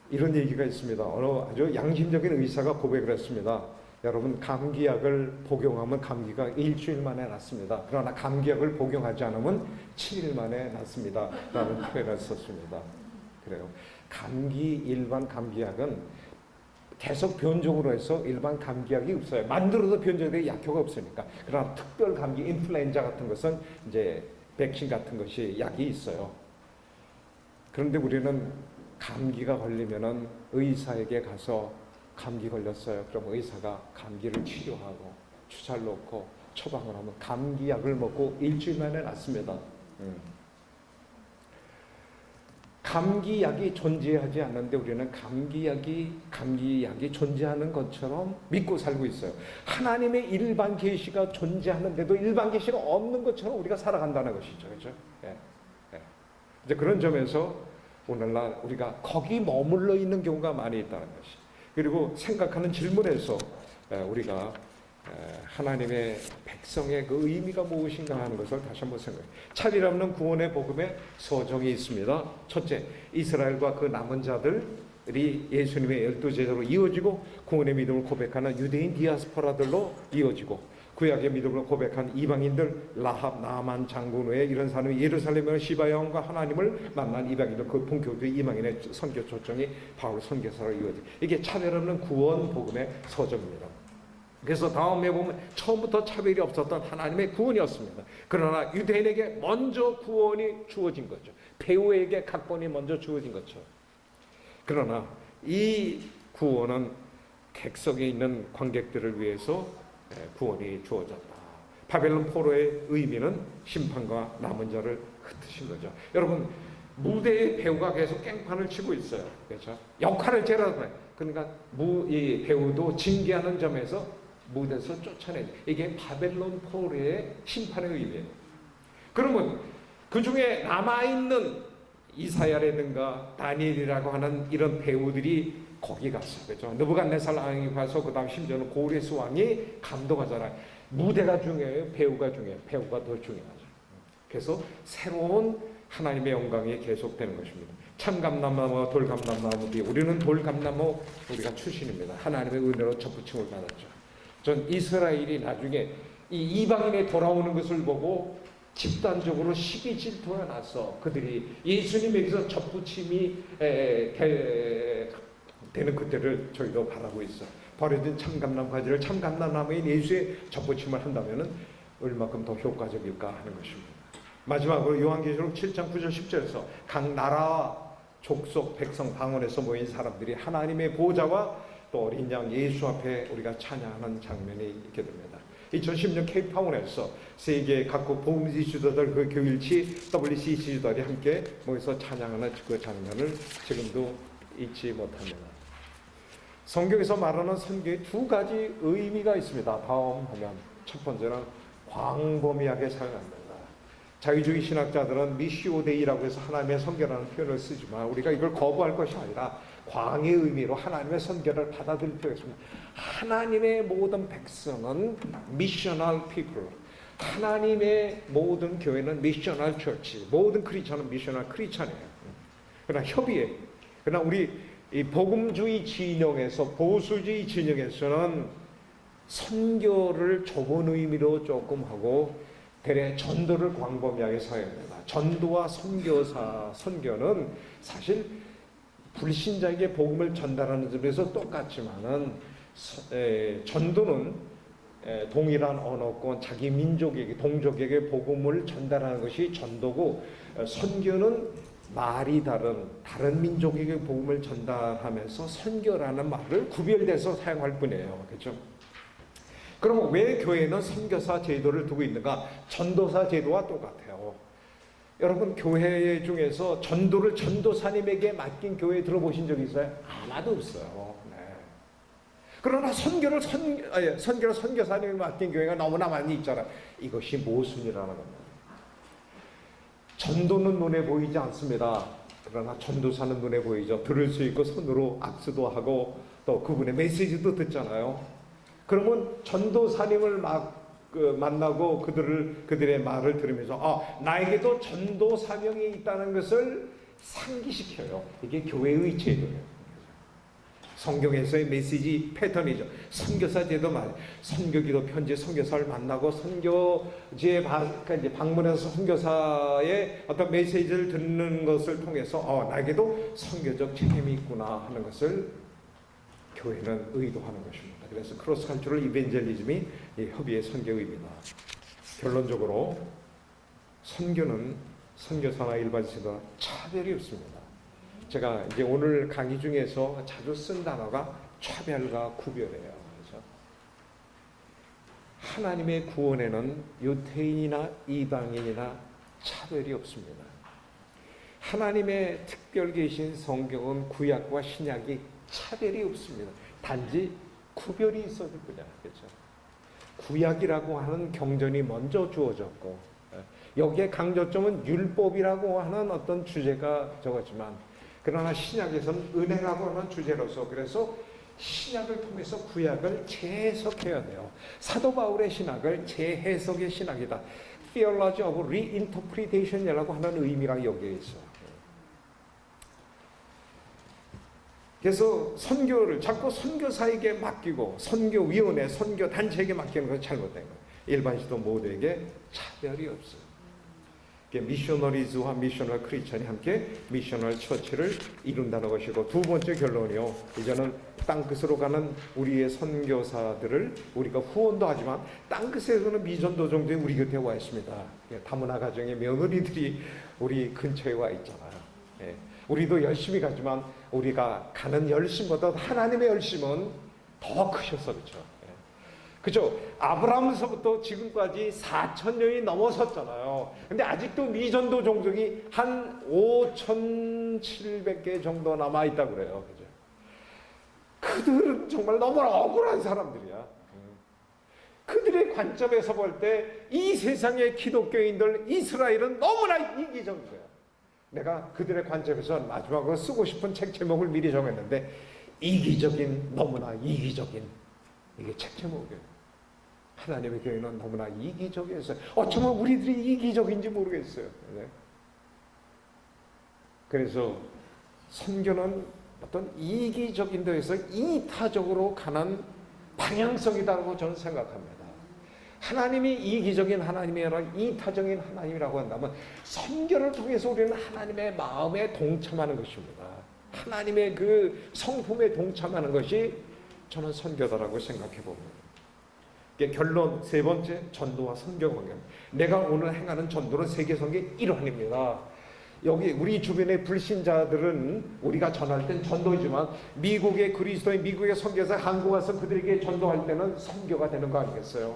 이런 얘기가 있습니다. 어느 아주 양심적인 의사가 고백을 했습니다. 여러분, 감기약을 복용하면 감기가 일주일 만에 낫습니다. 그러나 감기약을 복용하지 않으면 7일 만에 낫습니다 라는 표현을 썼습니다. 그래요. 일반 감기약은 계속 변종으로 해서 일반 감기약이 없어요. 만들어도 변종에 약효가 없으니까. 그러나 특별 감기, 인플루엔자 같은 것은 이제 백신 같은 것이 약이 있어요. 그런데 우리는 감기가 걸리면은 의사에게 가서 감기 걸렸어요. 그럼 의사가 감기를 치료하고 주사를 놓고 처방을 하면 감기약을 먹고 일주일 만에 낫습니다. 감기약이 존재하지 않는데 우리는 감기약이 존재하는 것처럼 믿고 살고 있어요. 하나님의 일반 계시가 존재하는데도 일반 계시가 없는 것처럼 우리가 살아간다는 것이죠. 그렇죠? 예. 이제 그런 점에서 오늘날 우리가 거기 머물러 있는 경우가 많이 있다는 것이. 그리고 생각하는 질문에서 우리가 하나님의 백성의 그 의미가 무엇인가 하는 것을 다시 한번 생각해요. 차별 없는 구원의 복음에 서정이 있습니다. 첫째, 이스라엘과 그 남은 자들이 예수님의 12제자로 이어지고 구원의 믿음을 고백하는 유대인 디아스포라들로 이어지고 구약의 믿음을 고백한 이방인들 라합, 나만 장군 외에 이런 사람이 예루살렘의 시바 여왕과 하나님을 만난 이방인들 그 본격적인 이방인의 선교 초청이 바울 선교사로 이어지고 이게 차별 없는 구원 복음의 서정입니다. 그래서 다음에 보면 처음부터 차별이 없었던 하나님의 구원이었습니다. 그러나 유대인에게 먼저 구원이 주어진 거죠. 배우에게 각본이 먼저 주어진 거죠. 그러나 이 구원은 객석에 있는 관객들을 위해서 구원이 주어졌다. 바벨론 포로의 의미는 심판과 남은 자를 흩으신 거죠. 여러분, 무대의 배우가 계속 깽판을 치고 있어요. 그렇죠? 역할을 제라고. 그러니까 이 배우도 징계하는 점에서 무대에서 쫓아내죠. 이게 바벨론 포로의 심판의 의미예요. 그러면 그 중에 남아있는 이사야라든가 다니엘이라고 하는 이런 배우들이 거기 갔어요. 그렇죠? 느부갓네살 왕이 가서 그 다음 심지어는 고레스 왕이 감독하잖아요. 무대가 중요해요? 배우가 중요해요? 배우가 더 중요하죠. 그래서 새로운 하나님의 영광이 계속되는 것입니다. 참감람나무와 돌감람나무비 우리는 돌감나무 우리가 출신입니다. 하나님의 은혜로 접붙임을 받았죠. 전 이스라엘이 나중에 이 이방인에 돌아오는 것을 보고 집단적으로 시기 질투가 나서 그들이 예수님에게서 접붙임이 되는 그때를 저희도 바라고 있어. 버려진 참감나무 가지를 참감나무인 예수의 접붙임을 한다면은 얼마큼 더 효과적일까 하는 것입니다. 마지막으로 요한계시록 7장 9절 10절에서 각 나라와 족속 백성 방언에서 모인 사람들이 하나님의 보좌와 또 어린 양 예수 앞에 우리가 찬양하는 장면이 있게 됩니다. 2010년 케이프타운에서 세계 각국 복음지 주도들 그 교일치 WCC 주도들이 함께 모여서 찬양하는 그 장면을 지금도 잊지 못합니다. 성경에서 말하는 선교에 두 가지 의미가 있습니다. 다음 하면 첫 번째는 광범위하게 사용합니다. 자유주의 신학자들은 미시오데이라고 해서 하나님의 선교라는 표현을 쓰지만 우리가 이걸 거부할 것이 아니라 광의 의미로 하나님의 선교를 받아들일 필요가 있습니다. 하나님의 모든 백성은 미셔널 피플, 하나님의 모든 교회는 미셔널 처치, 모든 크리스천은 미셔널 크리스천이에요. 그러나 협의해. 그러나 우리 이 복음주의 진영에서 보수주의 진영에서는 선교를 좁은 의미로 조금 하고 대래 전도를 광범위하게 사용합니다. 전도와 선교는 사실 불신자에게 복음을 전달하는 점에서 똑같지만은 전도는 동일한 언어권 자기 민족에게 동족에게 복음을 전달하는 것이 전도고 선교는 말이 다른 민족에게 복음을 전달하면서 선교라는 말을 구별돼서 사용할 뿐이에요. 그렇죠? 그럼 왜 교회는 선교사 제도를 두고 있는가? 전도사 제도와 똑같아요. 여러분 교회 중에서 전도를 전도사님에게 맡긴 교회 들어보신 적 있어요? 아마도 없어요. 네. 그러나 선교를 선교사님에게 맡긴 교회가 너무나 많이 있잖아요. 이것이 모순이라는 겁니다. 전도는 눈에 보이지 않습니다. 그러나 전도사는 눈에 보이죠. 들을 수 있고 손으로 악수도 하고 또 그분의 메시지도 듣잖아요. 그러면 전도사님을 만나고 그들의 말을 들으면서 나에게도 전도 사명이 있다는 것을 상기시켜요. 이게 교회의 제도예요. 성경에서의 메시지 패턴이죠. 선교사 제도 말, 선교기도 편지, 선교사를 만나고 선교지에 이제 방문해서 선교사의 어떤 메시지를 듣는 것을 통해서 나에게도 선교적 책임이 있구나 하는 것을 교회는 의도하는 것입니다. 그래서 크로스컬처럴 이벤젤리즘이 협의의 선교입니다. 결론적으로 선교는 선교사나 일반 신도나 차별이 없습니다. 제가 이제 오늘 강의 중에서 자주 쓴 단어가 차별과 구별이에요. 그래서 하나님의 구원에는 유대인이나 이방인이나 차별이 없습니다. 하나님의 특별 계신 성경은 구약과 신약이 차별이 없습니다. 단지 구별이 있어질 뿐이야. 그렇죠? 구약이라고 하는 경전이 먼저 주어졌고 여기에 강조점은 율법이라고 하는 어떤 주제가 적었지만 그러나 신약에서는 은혜라고 하는 주제로서 그래서 신약을 통해서 구약을 재해석해야 돼요. 사도 바울의 신학을 재해석의 신학이다. Theology of Reinterpretation이라고 하는 의미가 여기에 있어요. 그래서 선교를 자꾸 선교사에게 맡기고 선교위원회, 선교단체에게 맡기는 것은 잘못된 거예요. 일반 시도 모두에게 차별이 없어요. 미셔너리즈와 미셔널 크리스천이 함께 미셔널 처치를 이룬다는 것이고 두 번째 결론이요. 이제는 땅끝으로 가는 우리의 선교사들을 우리가 후원도 하지만 땅끝에서는 미전도 정도에 우리 곁에 와 있습니다. 다문화 가정의 며느리들이 우리 근처에 와 있잖아요. 우리도 열심히 가지만 우리가 가는 열심보다 하나님의 열심은 더 크셔서 그렇죠. 그죠? 아브라함서부터 지금까지 4,000년이 넘어섰잖아요. 근데 아직도 미전도 종족이 한 5,700개 정도 남아있다고 그래요. 그죠? 그들은 정말 너무나 억울한 사람들이야. 그들의 관점에서 볼 때 이 세상의 기독교인들, 이스라엘은 너무나 이기적이에요. 내가 그들의 관점에서 마지막으로 쓰고 싶은 책 제목을 미리 정했는데 이기적인, 너무나 이기적인 이게 책 제목이에요. 하나님의 교회는 너무나 이기적이었어요. 어쩌면 우리들이 이기적인지 모르겠어요. 네. 그래서 선교는 어떤 이기적인 데에서 이타적으로 가는 방향성이라고 저는 생각합니다. 하나님이 이기적인 하나님이 아니라 이타적인 하나님이라고 한다면 선교를 통해서 우리는 하나님의 마음에 동참하는 것입니다. 하나님의 그 성품에 동참하는 것이 저는 선교다라고 생각해 봅니다. 결론 세 번째, 전도와 선교 관계. 내가 오늘 행하는 전도는 세계 선교의 일환입니다. 여기 우리 주변의 불신자들은 우리가 전할 땐 전도이지만 미국의 그리스도인, 미국의 선교사 한국 와서 그들에게 전도할 때는 선교가 되는 거 아니겠어요?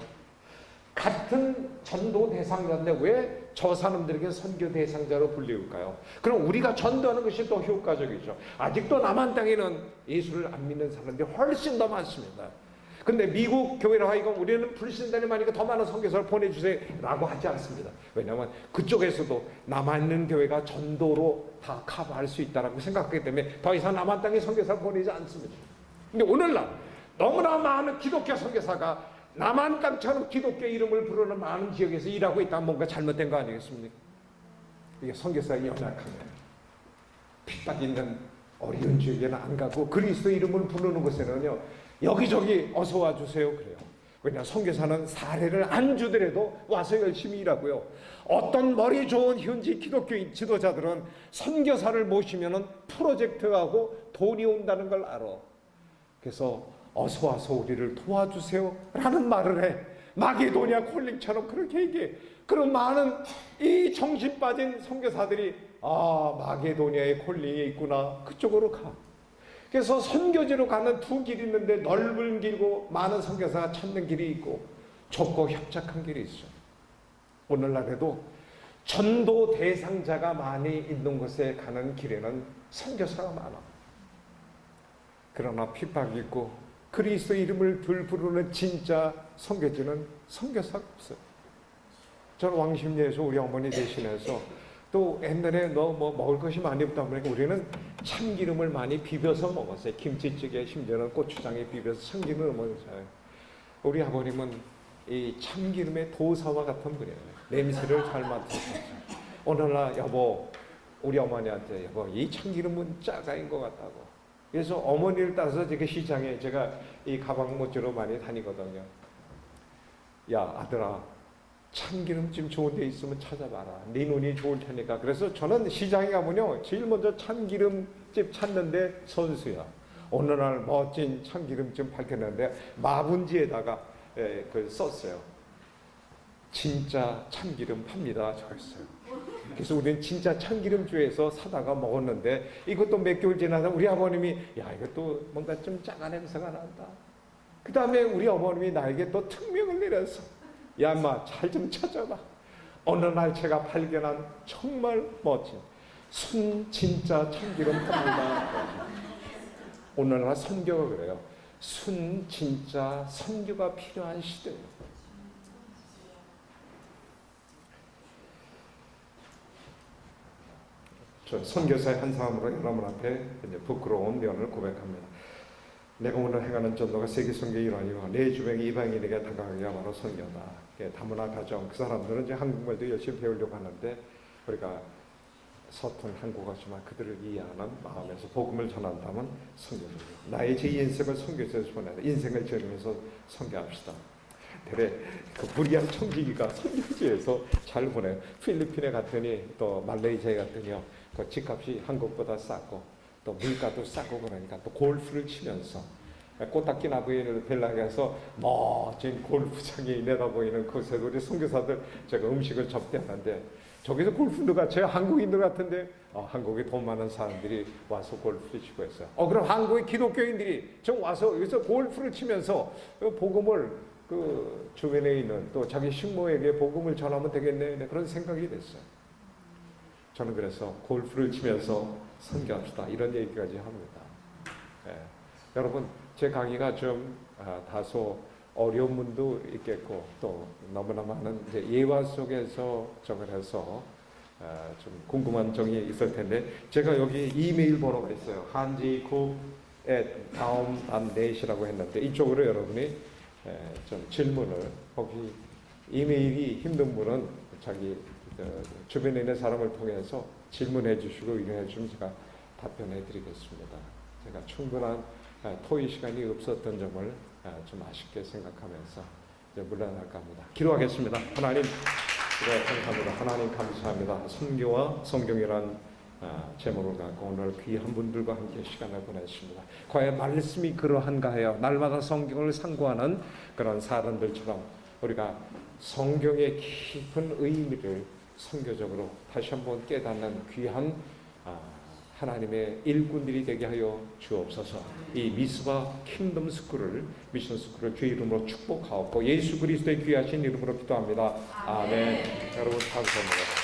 같은 전도 대상자인데 왜 저 사람들에게 선교 대상자로 불리울까요? 그럼 우리가 전도하는 것이 더 효과적이죠. 아직도 남한 땅에는 예수를 안 믿는 사람들이 훨씬 더 많습니다. 근데 미국 교회로 하여금 우리는 불신자들이 많으니까 더 많은 선교사를 보내주세요 라고 하지 않습니다. 왜냐하면 그쪽에서도 남아있는 교회가 전도로 다 커버할 수 있다고 생각하기 때문에 더 이상 남한 땅에 선교사를 보내지 않습니다. 근데 오늘날 너무나 많은 기독교 선교사가 남한 땅처럼 기독교 이름을 부르는 많은 지역에서 일하고 있다면 뭔가 잘못된 거 아니겠습니까? 이게 선교사의 연약함이에요. 핍박 있는 어려운 지역에는 안 가고 그리스도 이름을 부르는 곳에는요 여기저기 어서 와주세요 그래요. 왜냐 선교사는 사례를 안 주더라도 와서 열심히 일하고요. 어떤 머리 좋은 현지 기독교인 지도자들은 선교사를 모시면은 프로젝트하고 돈이 온다는 걸 알아. 그래서 어서 와서 우리를 도와주세요 라는 말을 해. 마게도니아 콜링처럼 그렇게 얘기해. 그런 많은 이 정신 빠진 선교사들이 마게도니아의 콜링이 있구나 그쪽으로 가. 그래서 선교지로 가는 두 길이 있는데 넓은 길이고 많은 선교사가 찾는 길이 있고 좁고 협착한 길이 있어. 오늘날에도 전도 대상자가 많이 있는 곳에 가는 길에는 선교사가 많아. 그러나 핍박이 있고 그리스도 이름을 부르는 진짜 선교지는 선교사가 없어요. 저는 왕십리에서 우리 어머니 대신해서 또 옛날에 너 뭐 먹을 것이 많이 없다 보니까 우리는 참기름을 많이 비벼서 먹었어요. 김치찌개 심지어는 고추장에 비벼서 참기름을 먹었어요. 우리 아버님은 이 참기름의 도사와 같은 분이에요. 냄새를 잘 맡으셨어요. 오늘날 여보 우리 어머니한테 여보 이 참기름은 짜가인 것 같다고. 그래서 어머니를 따라서 제가 시장에 제가 이 가방 모찌로 많이 다니거든요. 야 아들아, 참기름집 좋은 데 있으면 찾아봐라. 네 눈이 좋을 테니까. 그래서 저는 시장에 가면요 제일 먼저 참기름집 찾는데 선수야. 어느 날 멋진 참기름집 발견했는데 마분지에다가 그 썼어요. 진짜 참기름 팝니다. 저랬어요. 그래서 우리는 진짜 참기름주에서 사다가 먹었는데 이것도 몇 개월 지나서 우리 아버님이 야 이것도 뭔가 좀 짜가 냄새가 난다. 그 다음에 우리 어머님이 나에게 또 특명을 내려서 야 인마 잘 좀 찾아봐. 어느 날 제가 발견한 정말 멋진 순 진짜 참기름 팝니다. 오늘날 선교가 그래요. 순 진짜 선교가 필요한 시대예요. 저 선교사의 한 사람으로 여러분 앞에 이제 부끄러운 면을 고백합니다. 내가 오늘 행하는 전도가 세계 선교의 일환이요 내 주변의 이방인에게 다가가야말로 선교다. 다문화 가정 그 사람들은 이제 한국말도 열심히 배우려고 하는데 우리가 서툰 한국어지만 그들을 이해하는 마음에서 복음을 전한다면 선교죠. 나의 제 인생을 선교지에서 보내다. 인생을 지으면서 선교합시다. 되레 그 불의한 청지기가 선교지에서 잘 보내요. 필리핀에 갔더니 또 말레이시아에 갔더니요 그 집값이 한국보다 싸고 또 물가도 싸고 그러니까 또 골프를 치면서 꽃닦기 나무에 벨라가서 멋진 골프장이 내다보이는 곳에서 우리 선교사들 제가 음식을 접대하는데 저기서 골프 누가 쳐요? 한국인들 같은데 한국에 돈 많은 사람들이 와서 골프를 치고 있어요. 그럼 한국의 기독교인들이 좀 와서 여기서 골프를 치면서 복음을 그 주변에 있는 또 자기 식모에게 복음을 전하면 되겠네 그런 생각이 됐어요. 저는 그래서 골프를 치면서 선교합시다 이런 얘기까지 합니다. 여러분 제 강의가 좀 다소 어려운 분도 있겠고 또 너무나 많은 이제 예화 속에서 정을 해서 좀 궁금한 점이 있을 텐데 제가 여기 이메일 번호가 있어요. hanjiku@daum.net이라고 했는데 이쪽으로 여러분이 좀 질문을 혹시 이메일이 힘든 분은 자기 주변에 있는 사람을 통해서 질문해 주시고 의견해 주시면 제가 답변해 드리겠습니다. 제가 충분한 토의 시간이 없었던 점을 좀 아쉽게 생각하면서 이제 물러날까 합니다. 기도하겠습니다. 하나님 감사합니다. 하나님 감사합니다. 선교와 성경이란 제목을 갖고 오늘 귀한 분들과 함께 시간을 보냈습니다. 과연 말씀이 그러한가 하여 날마다 성경을 상고하는 그런 사람들처럼 우리가 성경의 깊은 의미를 선교적으로 다시 한번 깨닫는 귀한 하나님의 일꾼들이 되게 하여 주옵소서. 이 미스바 킹덤 스쿨을 미션 스쿨을 주의 이름으로 축복하옵고 예수 그리스도의 귀하신 이름으로 기도합니다. 아멘. 여러분 감사합니다.